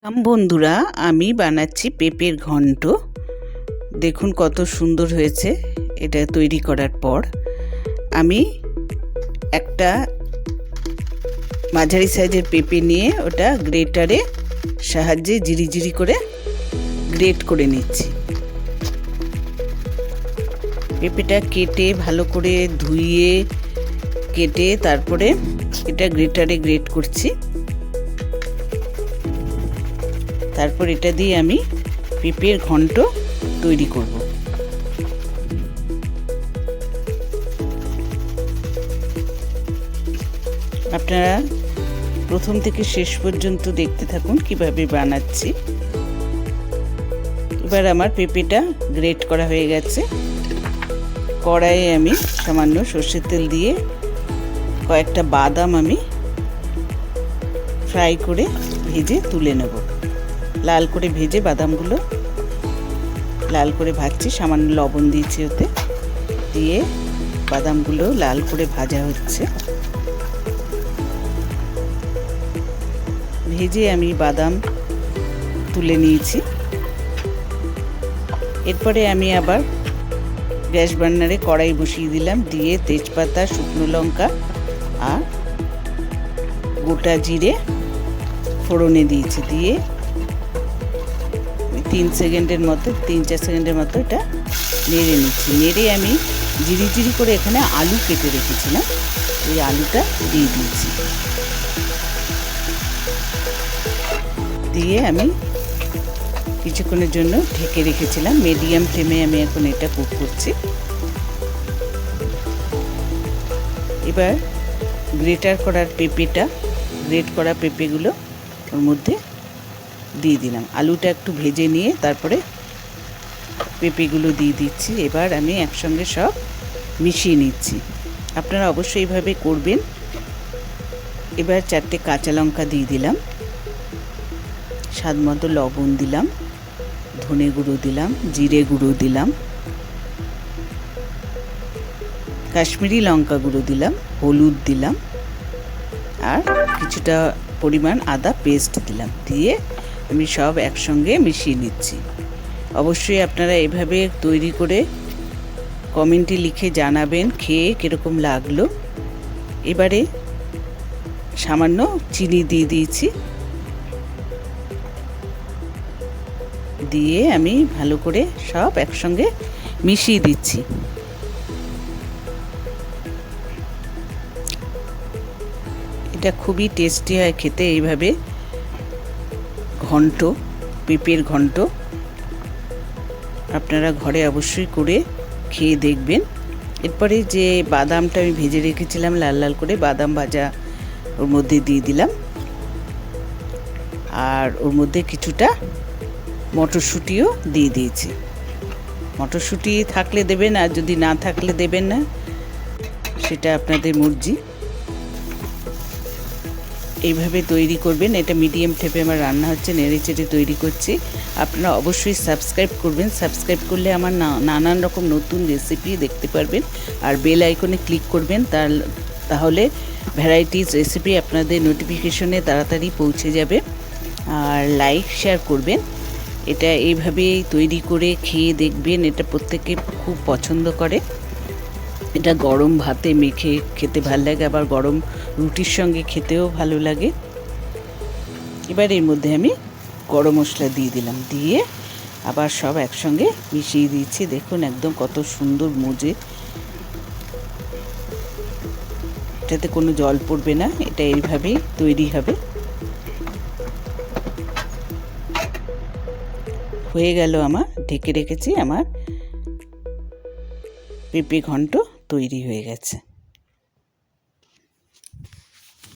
বন্ধুরা, আমি বানাচ্ছি পেঁপের ঘন্ট। দেখুন কত সুন্দর হয়েছে। এটা তৈরি করার পর আমি একটা মাঝারি সাইজের পেঁপে নিয়ে ওটা গ্রেটারে সাহায্যে জিরি করে গ্রেট করে নিচ্ছি। পেঁপেটা কেটে ভালো করে ধুয়ে কেটে তারপরে এটা গ্রেটারে গ্রেট করছি। তারপর এটা দিয়ে আমি পেঁপের ঘন্ট তৈরি করব। আপনারা প্রথম থেকে শেষ পর্যন্ত দেখতে থাকুন কিভাবে বানাচ্ছি। এবার আমার পেঁপেটা গ্রেট করা হয়ে গেছে। কড়াইয়ে আমি সামান্য সর্ষের তেল দিয়ে কয়েকটা বাদাম আমি ফ্রাই করে ভেজে তুলে নেব। লাল করে ভেজে বাদামগুলো লাল করে ভাজছি। সামান্য লবণ দিয়েছি ওতে, দিয়ে বাদামগুলো লাল করে ভাজা হচ্ছে। ভেজে আমি বাদাম তুলে নিয়েছি। এরপরে আমি আবার গ্যাস বার্নারে কড়াই বসিয়ে দিলাম, দিয়ে তেজপাতা, শুকনো লঙ্কা আর গোটা জিরে ফোড়নে দিয়েছি। দিয়ে 3-4 সেকেন্ডের মতো এটা নেড়ে নিচ্ছি। নেড়ে আমি জিরি করে এখানে আলু কেটে রেখেছিলাম, এই আলুটা দিয়ে দিয়েছি। দিয়ে আমি কিছুক্ষণের জন্য ঢেকে রেখেছিলাম। মিডিয়াম ফ্লেমে আমি এখন এটা কুক করছি। এবার গ্রেট করা পেঁপেগুলো ওর মধ্যে দিয়ে দিলাম। আলুটা একটু ভেজে নিয়ে তারপরে পেঁপেগুলো দিয়ে দিচ্ছি। এবার আমি একসঙ্গে সব মিশিয়ে নিচ্ছি। আপনারা অবশ্যই এইভাবে করবেন। এবার 4টে কাঁচা লঙ্কা দিয়ে দিলাম, স্বাদ মতো লবণ দিলাম, ধনে গুঁড়ো দিলাম, জিরে গুঁড়ো দিলাম, কাশ্মীরি লঙ্কা গুঁড়ো দিলাম, হলুদ দিলাম আর কিছুটা পরিমাণ আদা পেস্ট দিলাম। দিয়ে আমি সব একসঙ্গে মিশিয়ে নিচ্ছি। অবশ্যই আপনারা এভাবে তৈরি করে কমেন্টে লিখে জানাবেন খেয়ে কীরকম লাগলো। এবারে সামান্য চিনি দিয়ে দিয়েছি। দিয়ে আমি ভালো করে সব একসঙ্গে মিশিয়ে দিচ্ছি। এটা খুবই টেস্টি হয় খেতে এইভাবে পেঁপের ঘন্ট। আপনারা ঘরে অবশ্যই করে খেয়ে দেখবেন। এরপরে যে বাদামটা আমি ভেজে রেখেছিলাম লাল করে, বাদাম ভাজা ওর মধ্যে দিয়ে দিলাম। আর ওর মধ্যে কিছুটা মটরশুঁটিও দিয়ে দিয়েছি। মটরশুঁটি থাকলে দেবেন, আর যদি না থাকলে দেবেন না, সেটা আপনাদের মর্জি। এইভাবে তৈরি করবেন। এটা মিডিয়াম ফ্লেমে আমার রান্না হচ্ছে, নেড়ে চেড়ে তৈরি করছি। আপনারা অবশ্যই সাবস্ক্রাইব করবেন। সাবস্ক্রাইব করলে আমার নানান রকম নতুন রেসিপি দেখতে পারবেন। আর বেল আইকনে ক্লিক করবেন, তাহলে ভ্যারাইটিস রেসিপি আপনাদের নোটিফিকেশনে তাড়াতাড়ি পৌঁছে যাবে। আর লাইক শেয়ার করবেন। এটা এইভাবেই তৈরি করে খেয়ে দেখবেন। এটা প্রত্যেকে খুব পছন্দ করে। এটা গরম ভাতে মেখে খেতে ভালো লাগে, আবার গরম রুটির সঙ্গে খেতেও ভালো লাগে। এবার এর মধ্যে আমি গরম মশলা দিয়ে দিলাম, দিয়ে আবার সব একসঙ্গে মিশিয়ে দিয়েছি। দেখুন একদম কত সুন্দর মজে। এটাতে কোনো জল পড়বে না, এটা এইভাবেই তৈরি হবে। হয়ে গেল আমার, ঢেকে রেখেছি। আমার পেঁপে ঘন্ট তৈরি হয়ে গেছে।